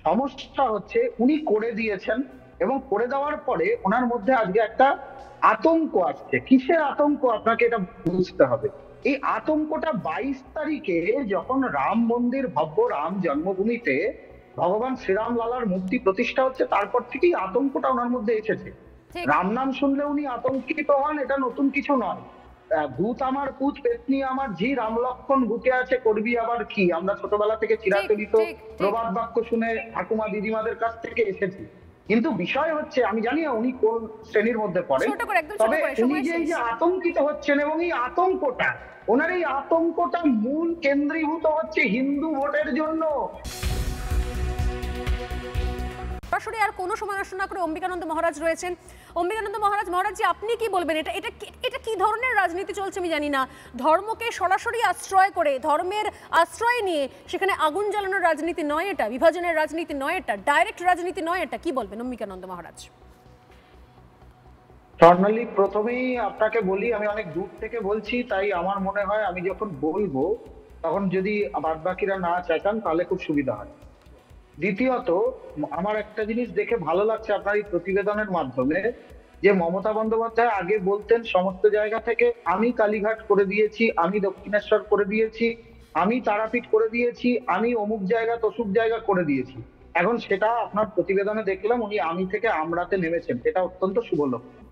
সমস্যা হচ্ছে উনি করে দিয়েছেন এবং করে দেওয়ার পরে ওনার মধ্যে আজকে একটা আতঙ্ক আসছে। কিসের আতঙ্ক আপনাকে এটা বুঝতে হবে। এই আতঙ্কটা 22 তারিখে যখন রাম মন্দির, ভব্য রাম জন্মভূমিতে ভগবান শ্রীরাম লালার মূর্তি প্রতিষ্ঠা হচ্ছে, তারপর থেকেই আতঙ্কটা ওনার মধ্যে এসেছে। রাম নাম শুনলে উনি আতঙ্কিত হন, এটা নতুন কিছু নয়। ভূত আমার পুত পেতনি আমার ঝি, রাম লক্ষণ বুকে আছে করবি আবার কি, আমরা ছোটবেলা থেকে চিরাচরিত প্রবাদ বাক্য শুনে ঠাকুমা দিদিমাদের কাছ থেকে এসেছি। কিন্তু বিষয় হচ্ছে, আমি জানি না উনি কোন শ্রেণীর মধ্যে পড়েন, তবে উনি যে এই যে আতঙ্কিত হচ্ছেন এবং এই আতঙ্কটা, ওনার এই আতঙ্কটা মূল কেন্দ্রীভূত হচ্ছে হিন্দু ভোটের জন্য। সরাসরি আর কোনো সমালোচনা করে অম্বিকানন্দ মহারাজ রয়েছেন। অম্বিকানন্দ মহারাজ, আপনি কি বলবেন? এটা কি ধরনের রাজনীতি চলছে আমি জানি না। ধর্মকে সরাসরি আশ্রয় করে, ধর্মের আশ্রয় নিয়ে সেখানে আগুন জ্বালানোর রাজনীতি নয় এটা, বিভাজনের রাজনীতি নয় এটা, ডাইরেক্ট রাজনীতি নয় এটা। কি বলবেন অম্বিকানন্দ মহারাজ? স্বর্ণালী, প্রথমেই আপনাকে বলি, আমি অনেক দূর থেকে বলছি, তাই আমার মনে হয় আমি যখন বলবো তখন যদি বাদ বাকিরা না চাইতাম তাহলে খুব সুবিধা হয়। দ্বিতীয়ত, আমার একটা জিনিস দেখে ভালো লাগছে আপনার এই প্রতিবেদনের মাধ্যমে, যে মমতা বন্দ্যোপাধ্যায় আগে বলতেন সমস্ত জায়গা থেকে আমি কালীঘাট করে দিয়েছি, আমি দক্ষিণেশ্বর করে দিয়েছি, আমি তারাপীঠ করে দিয়েছি, আমি অমুক জায়গা তসুক জায়গা করে দিয়েছি। এখন সেটা আপনার প্রতিবেদনে দেখলাম উনি আমি থেকে আমরাতে নেমেছেন, এটা অত্যন্ত শুভ লক্ষণ।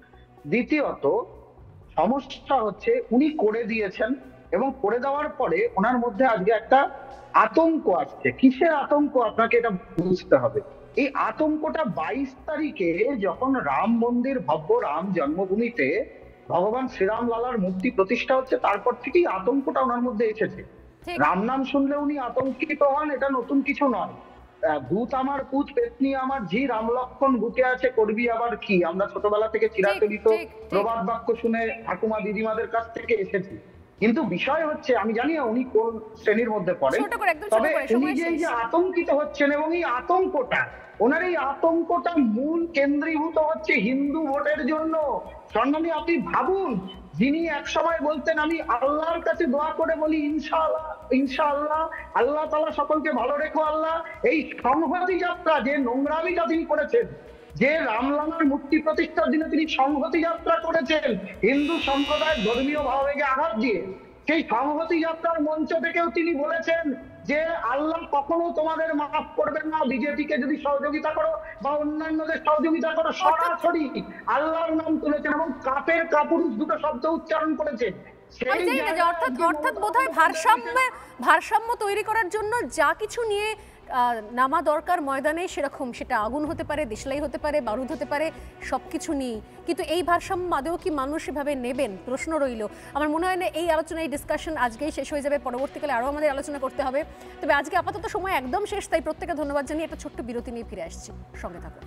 দ্বিতীয়ত, সমস্যা হচ্ছে উনি করে দিয়েছেন এবং করে দেওয়ার পরে ওনার মধ্যে আজকে একটা আতঙ্ক আসছে। কিসের আতঙ্ক আপনাকে এটা বুঝতে হবে। এই আতঙ্কটা 22 তারিখে যখন রাম মন্দির, ভব্য রাম জন্মভূমিতে ভগবান শ্রীরাম লালার মূর্তি প্রতিষ্ঠা হচ্ছে, তারপর থেকেই আতঙ্কটা ওনার মধ্যে এসেছে। রাম নাম শুনলে উনি আতঙ্কিত হন, এটা নতুন কিছু নয়। ভূত আমার পুত পেতনি আমার ঝি, রাম লক্ষণ বুকে আছে করবি আবার কি, আমরা ছোটবেলা থেকে চিরাচরিত প্রবাদ বাক্য শুনে ঠাকুমা দিদিমাদের কাছ থেকে এসেছি। কিন্তু বিষয় হচ্ছে, আমি জানি না উনি কোন শ্রেণীর মধ্যে পড়েন, তবে উনি যে এই যে আতঙ্কিত হচ্ছেন এবং এই আতঙ্কটা, ওনার এই আতঙ্কটা মূল কেন্দ্রীভূত হচ্ছে হিন্দু ভোটের জন্য। স্বর্ণালী, আপনি ভাবুন, যিনি একসময় বলতেন আমি আল্লাহর কাছে দোয়া করে বলি ইনশাআল্লাহ ইনশাআল্লাহ, আল্লাহ তাআলা সকলকে ভালো রেখো আল্লাহ, এই সংহতি যাত্রা যে নোংরামিটা তিনি করেছেন, যে রামলালার মূর্তি প্রতিষ্ঠার দিনে তিনি সংহতি যাত্রা করেছেন হিন্দু সম্প্রদায়ের ধর্মীয় ভাবাবেগে আঘাত দিয়ে, সেই সংহতি যাত্রার মঞ্চ থেকেও তিনি বলেছেন যে আল্লাহ কখনো তোমাদের মাফ করবেন না, বিজেপিকে যদি সহযোগিতা করো বা অন্যান্যদের সহযোগিতা করো। সরাসরি আল্লাহর নাম তুলেছেন এবং কাপের কাপুরুষ দুটো শব্দ উচ্চারণ করেছেন। অর্থাৎ বোধহয় ভারসাম্য তৈরি করার জন্য যা কিছু নিয়ে নামা দরকার ময়দানে, সেরকম সেটা আগুন হতে পারে, দেশলাই হতে পারে, বারুদ হতে পারে, সবকিছু নিয়ে। কিন্তু এই ভারসাম্য আদৌ কি মানুষ এভাবে নেবেন, প্রশ্ন রইল। আমার মনে হয় না এই আলোচনা, এই ডিসকাশন আজকেই শেষ হয়ে যাবে, পরবর্তীকালে আরও আমাদের আলোচনা করতে হবে। তবে আজকে আপাতত সময় একদম শেষ, তাই প্রত্যেকে ধন্যবাদ জানিয়ে একটা ছোট্ট বিরতি নিয়ে ফিরে আসছি। সঙ্গে থাকুন।